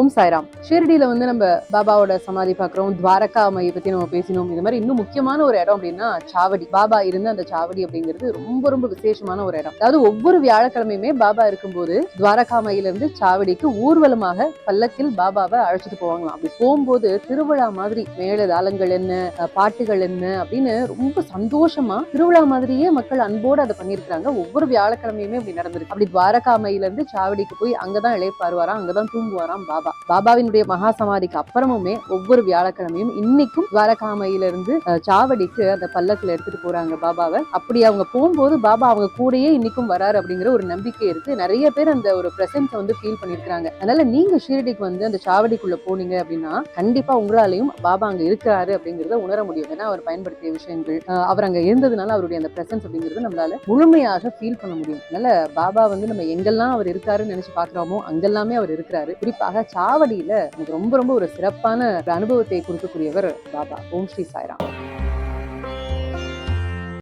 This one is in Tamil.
ஓம் சாய்ராம். ஷிரடியில நம்ம பாபாவோட சமாதி பாக்குறோம். துவாரகா மையை பத்தி நம்ம பேசினோம். இது மாதிரி இன்னும் முக்கியமான ஒரு இடம் அப்படின்னா சாவடி. பாபா இருந்த அந்த சாவடி அப்படிங்கிறது ரொம்ப ரொம்ப விசேஷமான ஒரு இடம். அதாவது ஒவ்வொரு வியாழக்கிழமையுமே பாபா இருக்கும்போது துவாரகா மையில இருந்து சாவடிக்கு ஊர்வலமாக பல்லக்கில் பாபாவை அழைச்சிட்டு போவாங்களாம். அப்படி போகும்போது திருவிழா மாதிரி மேல தாளங்கள் என்ன, பாட்டுகள் என்ன அப்படின்னு ரொம்ப சந்தோஷமா திருவிழா மாதிரியே மக்கள் அன்போடு அதை பண்ணிருக்காங்க. ஒவ்வொரு வியாழக்கிழமையுமே அப்படி நடந்திருக்கு. அப்படி துவாரகா மையில இருந்து சாவடிக்கு போய் அங்கதான் இளைப்பாருவாராம், அங்கதான் தூங்குவாராம் பாபா. பாபாவினுடைய மகா சமாதிக்கு அப்புறமுமே ஒவ்வொரு வியாழக்கிழமையும் இன்னைக்கும் துவாரகாமையில இருந்து சாவடிக்கு அந்த பல்லக்குல எடுத்துட்டு போறாங்க பாபாவை. அப்படி அவங்க போகும்போது பாபா அவங்க கூடயே இன்னைக்கும் வராரு அப்படிங்கிற ஒரு நம்பிக்கை இருக்கு. நிறைய பேர் அந்த ஒரு பிரசன்ஸ் ஃபீல் பண்ணிருக்காங்க. அதனால நீங்க ஷீரடிக்கு அந்த சாவடிக்குள்ள போனீங்க அப்படின்னா கண்டிப்பா உங்களாலையும் பாபா அங்க இருக்கிறாரு அப்படிங்கறத உணர முடியும். ஏன்னா அவர் பயன்படுத்திய விஷயங்கள், அவர் அங்க இருந்ததுனால அவருடைய அந்த பிரசன்ஸ் அப்படிங்கறது நம்மளால முழுமையாக ஃபீல் பண்ண முடியும். அதனால பாபா நம்ம எங்கெல்லாம் அவர் இருக்காருன்னு நினைச்சு பாக்குறோமோ அங்கெல்லாமே அவர் இருக்கிறாரு. குறிப்பாக சாவடியில ரொம்ப ரொம்ப ஒரு சிறப்பான அனுபவத்தை கொடுக்கக்கூடியவர் பாபா. ஓம் ஸ்ரீ சாய்ராம்.